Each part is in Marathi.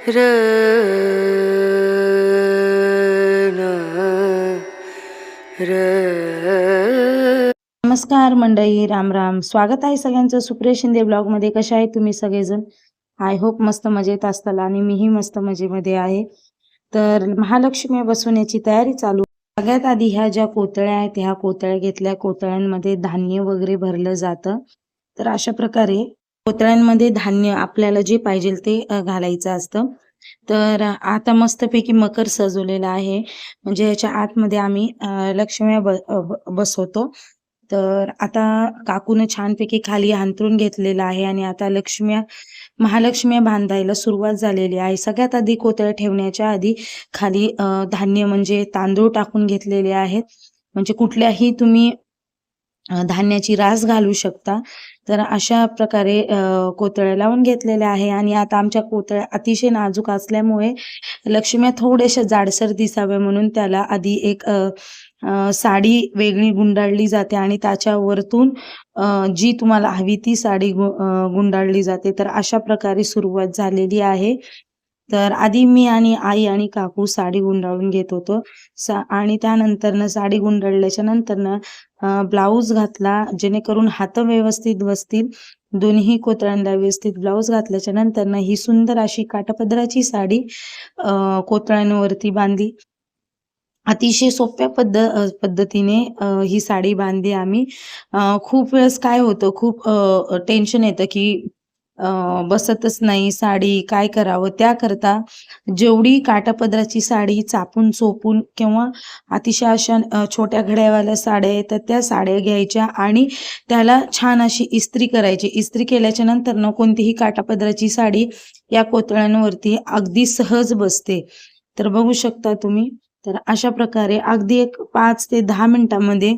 र न र नमस्कार मंडळी, राम राम. स्वागत आहे सगळ्यांचं सुप्रिया शिंदे ब्लॉगमध्ये. कशा आहेत तुम्ही सगळेजण? आय होप मस्त मजेत असताल आणि मीही मस्त मजेमध्ये आहे. तर महालक्ष्मी बसवण्याची तयारी चालू. सगळ्यात आधी ह्या ज्या कोतळ्या आहेत ह्या कोतळ्या घेतल्या. कोतळ्यांमध्ये धान्य वगैरे भरलं जातं. तर अशा प्रकारे कोतळ्यांमध्ये धान्य आपल्याला जे पाहिजे ते घालायचं असतं. तर आता मस्तपैकी मकर सजवलेला आहे. म्हणजे ह्याच्या आतमध्ये आम्ही लक्ष्म्या बसवतो. तर आता काकूनं छानपैकी खाली अंथरून घेतलेलं आहे आणि आता महालक्ष्म्या बांधायला सुरुवात झालेली आहे. सगळ्यात आधी कोतळ्या ठेवण्याच्या आधी खाली धान्य म्हणजे तांदूळ टाकून घेतलेले आहेत. म्हणजे कुठल्याही तुम्ही धान्याची रास घालू शकता. तर अशा प्रकारे कोतळ्या लावून घेतलेल्या आहे आणि आता आमच्या कोतळ्या अतिशय नाजूक असल्यामुळे लक्ष्म्या थोड्याशा जाडसर दिसाव्या म्हणून त्याला आधी एक साडी वेगळी गुंडाळली जाते आणि त्याच्या वरतून जी तुम्हाला हवी ती साडी गुंडाळली जाते. तर अशा प्रकारे सुरुवात झालेली आहे. तर आधी मी आणि आई आणि काकू साडी गुंडाळून घेत होतो. आणि त्यानंतरनं साडी गुंडाळल्याच्या नंतरनं ब्लाऊज घातला जेणेकरून हात व्यवस्थित बसतील. दोन्ही कोतळ्यांना व्यवस्थित ब्लाऊज घातल्याच्या नंतरनं ही सुंदर अशी काठापदराची साडी कोतळ्यांवरती बांधली. अतिशय सोप्या पद्धतीने ही साडी बांधली आम्ही. खूप वेळेस काय होतं, खूप टेन्शन येतं की बसतच नाही साडी, काय करावं? त्याकरता जेवढी काठापदराची साडी चापून चोपून किंवा अतिशय अशा छोट्या घड्यावाल्या साड्या येतात त्या साड्या घ्यायच्या आणि त्याला छान अशी इस्त्री करायची. इस्त्री केल्याच्या नंतरनं कोणतीही काठापदराची साडी या कोतळ्यांवरती अगदी सहज बसते. तर बघू शकता तुम्ही. तर अशा प्रकारे अगदी एक 5 ते 10 मिनिटांमध्ये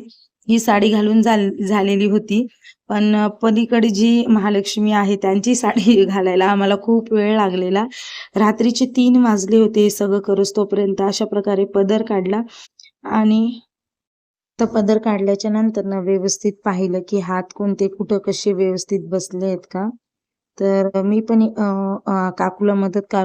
ही साडी घालून झालेली होती. पण पलीकडे जी महालक्ष्मी आहे त्यांची साडी घालायला आम्हाला खूप वेळ लागलेला. रात्रीचे 3 वाजले होते हे सगळं करोस्तोपर्यंत. अशा प्रकारे पदर काढला आणि तर पदर काढल्याच्या नंतरनं व्यवस्थित पाहिलं की हात कोणते कुठं कसे व्यवस्थित बसले आहेत का. तर मी पण काकूला मदत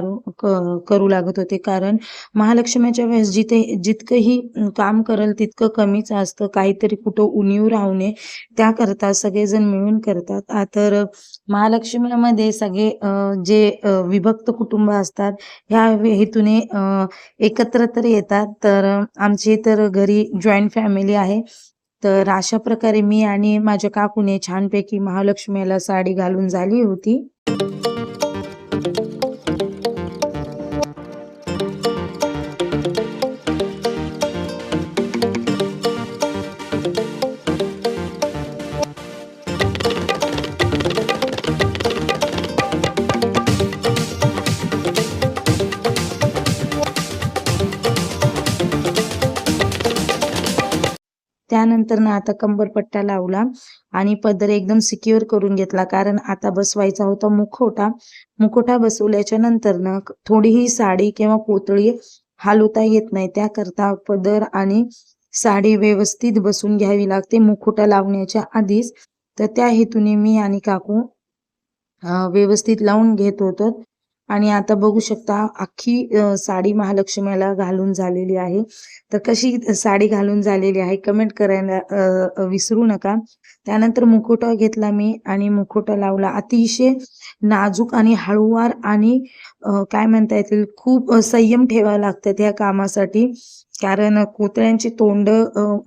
करू लागत होते. कारण महालक्ष्मीच्या वेळेस जितकंही काम करेल तितकं कमीच असतं. काहीतरी कुठं उणीव राहू नये त्याकरता सगळेजण मिळून करतात. तर महालक्ष्मीमध्ये सगळे जे विभक्त कुटुंब असतात ह्या हेतूने एकत्र तर येतात. तर आमची तर घरी जॉईंट फॅमिली आहे. तर अशा प्रकारे मी आणि माझ्या काकूने छानपैकी महालक्ष्मीला साडी घालून झाली होती. त्यानंतरनं आता कंबरपट्टा लावला आणि पदर एकदम सिक्युअर करून घेतला. कारण आता बसवायचा होता मुखवटा. मुखवटा बसवल्याच्या नंतरनं थोडीही साडी किंवा कोतळी हलवता येत नाही. त्याकरता पदर आणि साडी व्यवस्थित बसून घ्यावी लागते मुखवटा लावण्याच्या आधीच. तर त्या हेतूने मी आणि काकू व्यवस्थित लावून घेत होतो. आणि आता बघू शकता अख्खी साडी महालक्ष्मीला घालून झालेली आहे. तर कशी साडी घालून झालेली आहे कमेंट करायला विसरू नका. त्यानंतर मुखवटा घेतला मी आणि मुखवटा लावला. अतिशय नाजूक आणि हळूवार आणि काय म्हणता येतील खूप संयम ठेवावे लागतात या कामासाठी. कारण कोतळ्यांचे तोंड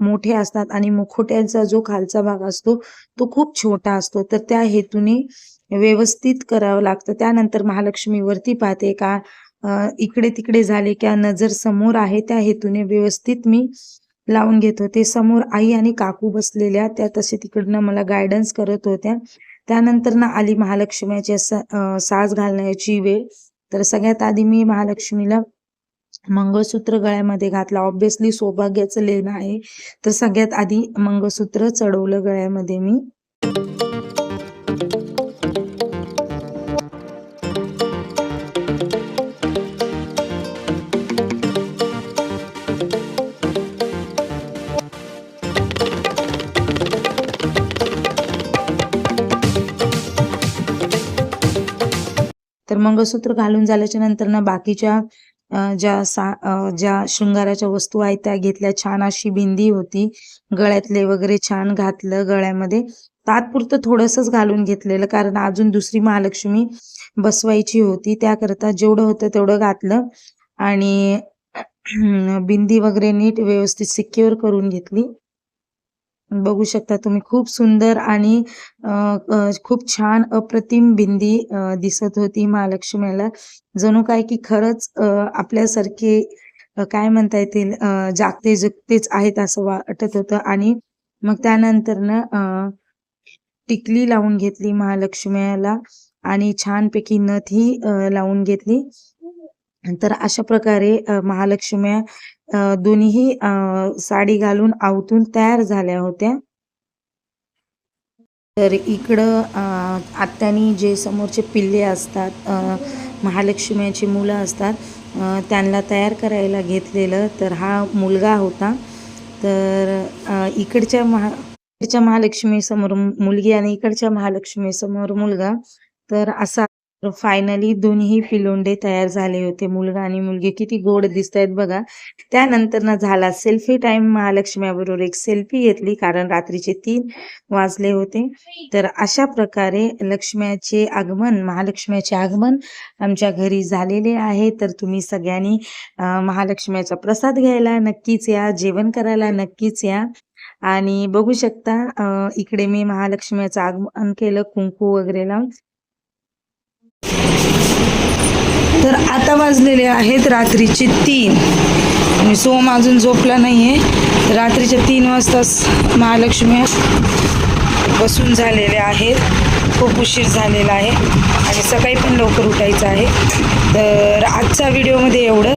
मोठे असतात आणि मुखवट्याचा जो खालचा भाग असतो तो खूप छोटा असतो. तर त्या हेतूने व्यवस्थित करावं लागतं. त्यानंतर महालक्ष्मी वरती पाहते का इकडे तिकडे झाले का नजर समोर आहे त्या हेतूने व्यवस्थित मी लावून घेत होते. समोर आई आणि काकू बसलेल्या त्या तसे तिकडनं मला गायडन्स करत होत्या. त्यानंतर ना आली महालक्ष्मीची साज घालण्याची वेळ. तर सगळ्यात आधी मी महालक्ष्मीला मंगळसूत्र गळ्यामध्ये घातला. ऑब्विसली सौभाग्याचं लेणं आहे तर सगळ्यात आधी मंगळसूत्र चढवलं गळ्यामध्ये मी. तर मंगळसूत्र घालून झाल्याच्या नंतर ना बाकीच्या ज्या शृंगाराच्या वस्तू आहेत त्या घेतल्या. छान अशी बिंदी होती, गळ्यातले वगैरे छान घातलं गळ्यामध्ये. तात्पुरतं थोडंसंच घालून घेतलेलं, कारण अजून दुसरी महालक्ष्मी बसवायची होती, त्याकरता जेवढं होतं तेवढं घातलं. आणि बिंदी वगैरे नीट व्यवस्थित सिक्युअर करून घेतली. बघू शकता तुम्ही, खूप सुंदर आणि खूप छान अप्रतिम बिंदी दिसत होती महालक्ष्मीला. जणू काय की खरंच आपल्यासारखे काय म्हणता येतील, जागते जुगतेच आहेत असं वाटत होतं. आणि मग त्यानंतर ना टिकली लावून घेतली महालक्ष्मीला आणि छानपैकी नथही लावून घेतली. तर अशा प्रकारे महालक्ष्म्या दोन्हीही साडी घालून आवतून तयार झाल्या होत्या. तर इकडं आत्यानी जे समोरचे पिल्ले असतात, महालक्ष्म्याची मुलं असतात, त्यांना तयार करायला घेतलेलं. तर हा मुलगा होता. तर इकडच्या महालक्ष्मीसमोर मुलगी आणि इकडच्या महालक्ष्मीसमोर मुलगा. तर असा फायनली दोन्ही पिलोंडे तयार झाले होते, मुलगा आणि मुलगी. किती गोड दिसत आहेत बघा. त्यानंतर ना झाला सेल्फी टाइम. महालक्ष्म्याबरोबर एक सेल्फी घेतली, कारण रात्रीचे 3 वाजले होते. तर अशा प्रकारे महालक्ष्म्याचे आगमन आमच्या घरी झालेले आहे. तर तुम्ही सगळ्यांनी महालक्ष्म्याचा प्रसाद घ्यायला नक्कीच या, जेवण करायला नक्कीच या. आणि बघू शकता इकडे मी महालक्ष्म्याचं आगमन केलं कुंकू वगैरे लावून. तर आता वाजलेले आहेत रात्रीचे 3 आणि सोम अजून झोपला नाहीये. रात्रीच्या 3 वाजताच महालक्ष्मी बसून झालेल्या आहेत. खूप उशीर झालेला आहे आणि सकाळी पण लवकर उठायचं आहे. तर आजच्या व्हिडिओमध्ये एवढं.